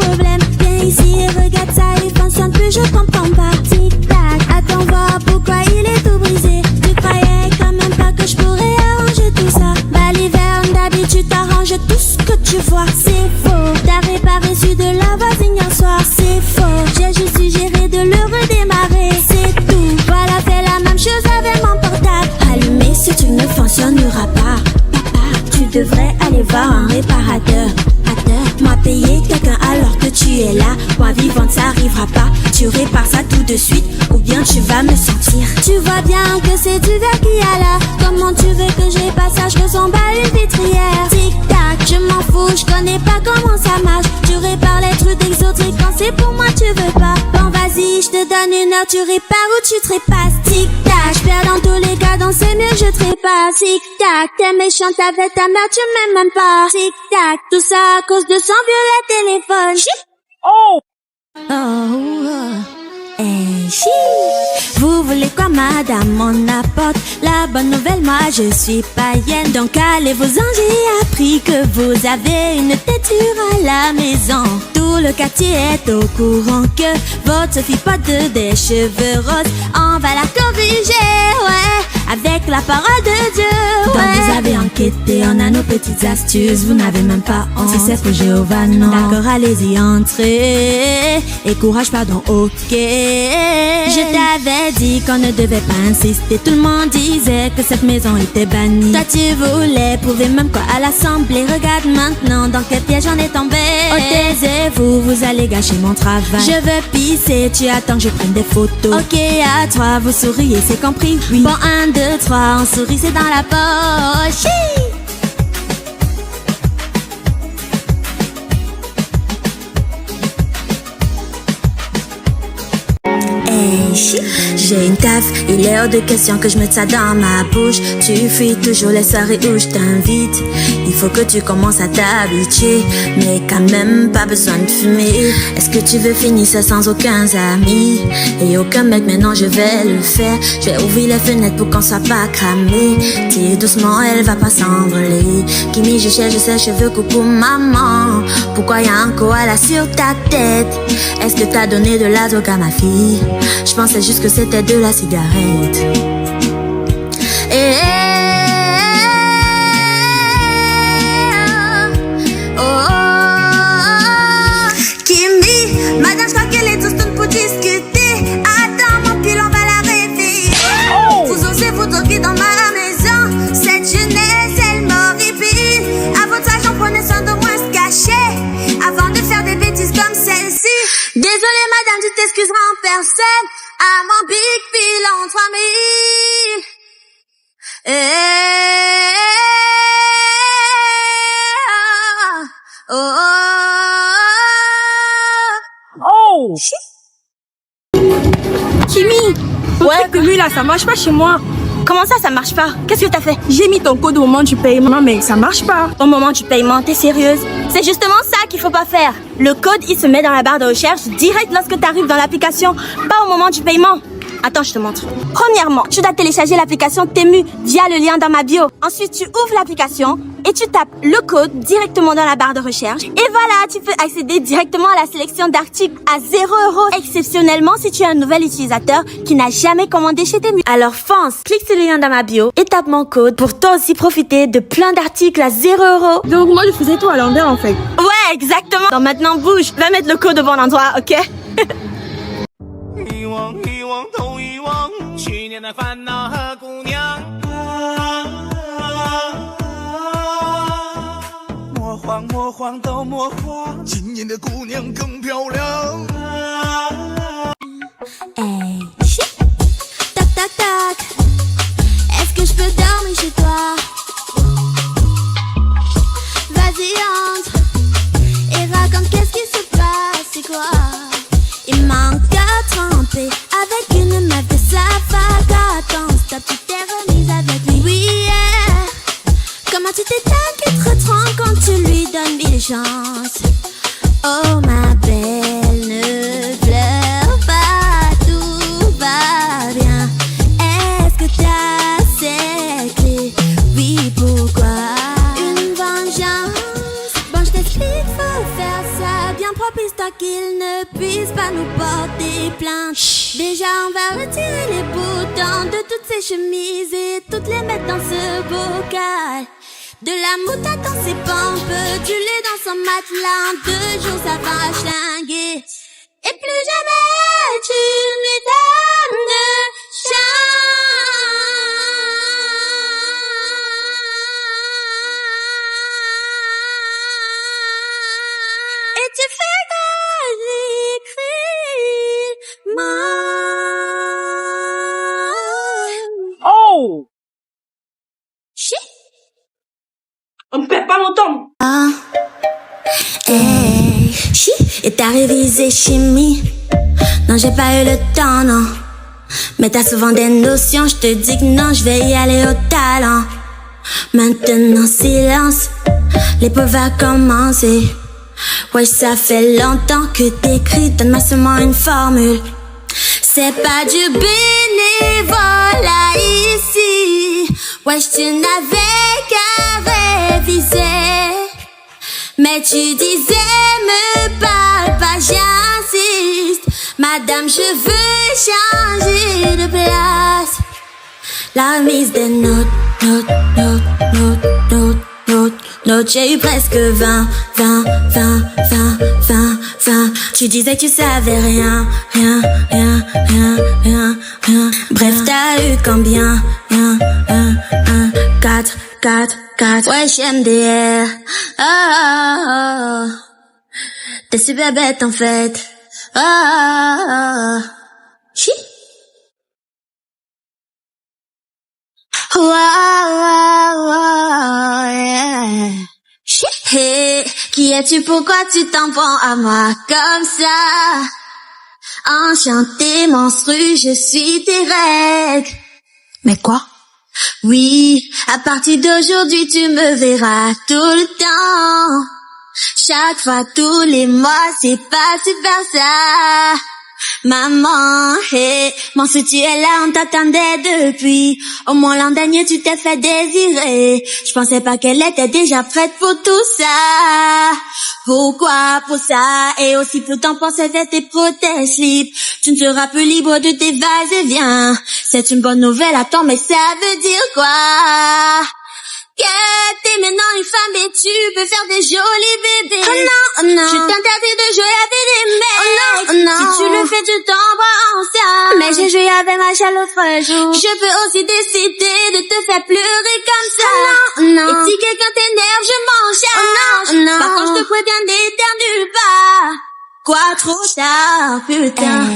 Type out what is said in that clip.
problème. Viens ici et regarde ça, il fonctionne plus, je comprends pas. Tic-tac, attends voir pourquoi il est tout brisé. Tu croyais quand même pas que je pourrais arranger tout ça. Bah l'hiver, d'habitude t'arranges tout ce que tu vois. C'est faux, t'as réparé celui de la voisine hier soir. C'est faux, j'ai juste suggéré de le redémarrer. C'est tout, voilà, fais la même chose avec mon portable. Allumé, si tu ne fonctionnera pas. Tu devrais aller voir un réparateur. Moi payer quelqu'un alors que tu es là. Moi vivante ça arrivera pas. Tu répares ça tout de suite ou bien tu vas me sentir. Tu vois bien que c'est du verre qu'il y a là. Comment tu veux que j'ai pas ça? Je ressemble à une vitrière. Tic tac, je m'en fous, je connais pas comment ça marche. Tu répares les trucs exotiques quand c'est pour moi tu veux pas. Bon vas-y, je te donne une heure, tu répares ou tu trépasses. Tic tac, je perds dans tous les cas, donc c'est mieux que je trépasse. Tic tac, t'es méchante avec ta mère, tu m'aimes même pas. Tic tac, tout ça à cause de son violet téléphone. Oh! Hey, chi. Vous voulez quoi madame, on apporte la bonne nouvelle, moi je suis païenne. Donc allez-vous-en, j'ai appris que vous avez une têture à la maison. Tout le quartier est au courant que votre Sophie porte des cheveux roses. On va la corriger, ouais, avec la parole de Dieu, ouais. Donc vous avez enquêté, on a nos petites astuces. Vous n'avez même pas honte, si c'est pour Jéhovah, non. D'accord, allez-y, entrez. Et courage, pardon, ok. Je t'avais dit qu'on ne devait pas insister. Tout le monde disait que cette maison était bannie. Toi tu voulais prouver même quoi à l'assemblée. Regarde maintenant dans quel piège j'en ai tombé. Oh taisez-vous, vous allez gâcher mon travail. Je veux pisser, tu attends que je prenne des photos. Ok à toi, vous souriez, c'est compris, oui. Bon 1, 2, 3, on sourit, c'est dans la poche. J'ai une taf, il est hors de question que je mette ça dans ma bouche. Tu fuis toujours les soirées où je t'invite. Il faut que tu commences à t'habituer, mais quand même pas besoin de fumer. Est-ce que tu veux finir ça sans aucun ami et aucun mec? Maintenant je vais le faire. Je vais ouvrir les fenêtres pour qu'on soit pas cramé. Tire doucement, elle va pas s'envoler. Kimi, je cherche ses cheveux, coucou maman. Pourquoi y'a un koala sur ta tête? Est-ce que t'as donné de l'azote à ma fille? Je pensais juste que c'était de la cigarette. Kimi, madame, je crois qu'elle est tous pour discuter. Attends mon pile, on va la réveiller. Vous osez vous droguer dans ma maison. Cette jeunesse, elle m'horripile. À votre âge, on prenait soin de moi se cacher avant de faire des bêtises comme celle-ci. Désolée madame, tu t'excuseras en personne. À mon big bill en 3000. Oh! Kimi! Ouais, que lui là, ça marche pas chez moi. Comment ça marche pas? Qu'est-ce que t'as fait? J'ai mis ton code au moment du paiement, mais ça marche pas. Au moment du paiement, t'es sérieuse? C'est justement ça qu'il faut pas faire. Le code, il se met dans la barre de recherche direct lorsque t'arrives dans l'application, pas au moment du paiement. Attends, je te montre. Premièrement, tu dois télécharger l'application Temu via le lien dans ma bio. Ensuite, tu ouvres l'application et tu tapes le code directement dans la barre de recherche. Et voilà, tu peux accéder directement à la sélection d'articles à 0 €. Exceptionnellement, si tu es un nouvel utilisateur qui n'a jamais commandé chez Temu. Alors fonce, clique sur le lien dans ma bio et tape mon code pour toi aussi profiter de plein d'articles à 0 €. Donc moi, je faisais tout à l'envers en fait. Ouais, exactement. Donc maintenant, bouge. Va mettre le code au bon endroit, ok? 一往一往头一往，去年的烦恼和姑娘。魔幻魔幻都魔幻，今年的姑娘更漂亮。Hey, shit. Tac tac tac. Est-ce que je peux dormir chez toi? Vas-y entre et raconte qu'est-ce qui se passe, c'est quoi? Il manque qu'à tremper avec une meuf de sa fac. Attends, stop, tu t'es remise avec lui. Oui, yeah. Comment tu t'étonnes qu'il te retrempe quand tu lui donnes 1000 chances? Oh ma belle, ne pleure pas, tout va bien. Est-ce que t'as ces clés? Oui, pourquoi? Une vengeance. Bon, je t'explique, faut faire ça bien propre. histoire qu'il ne puisse pas nous porter plainte. Déjà on va retirer les boutons de toutes ces chemises et toutes les mettre dans ce bocal. De la moutarde dans ses pompes, du lait dans son matelas. 2 jours ça va schlinguer. Et plus jamais tu me donnes chance. Et tu fais que j'écris Oh! Chi. On ne perd pas mon temps. Hey, chi. Et t'as révisé chimie? Non, j'ai pas eu le temps, non. Mais t'as souvent des notions, je te dis que non, je vais y aller au talent. Maintenant, silence, l'épreuve va commencer. Ouais, ça fait longtemps que t'écris, donne-moi seulement une formule. C'est pas du bénévolat ici. Ouais, tu n'avais qu'à réviser. Mais tu disais, me parle pas, j'insiste. Madame, je veux changer de place. La remise des notes. J'ai eu presque 20. Tu disais que tu savais rien. Bref, t'as eu combien? 4. Ouais, j'aime DR. Oh. T'es super bête en fait. Oh. Chi. Yeah. Hey, qui es-tu? Pourquoi tu t'en prends à moi comme ça? Enchantée, menstrue, je suis tes règles. Mais quoi? Oui, à partir d'aujourd'hui, tu me verras tout le temps. Chaque fois, tous les mois, c'est pas super ça. Maman, hey, mon tu es là, on t'attendait depuis. Au moins l'an dernier, tu t'es fait désirer. Je pensais pas qu'elle était déjà prête pour tout ça. Pourquoi pour ça? Et aussi pour ton pensée faire tes protèges libres. Tu ne seras plus libre de tes va-et-vient. C'est une bonne nouvelle, attends, mais ça veut dire quoi? Que t'es maintenant une femme et tu peux faire des jolis bébés. Oh non. Je t'interdis de jouer avec des mecs. Oh non. Si tu le fais, tu t'embrasses ensemble. Mais j'ai joué avec Macha l'autre jour. Je peux aussi décider de te faire pleurer comme ça. Oh non. Et si quelqu'un t'énerve, je m'en charge. Oh non. Par contre, je te préviens, n'éternue pas. Quoi, trop tard, putain.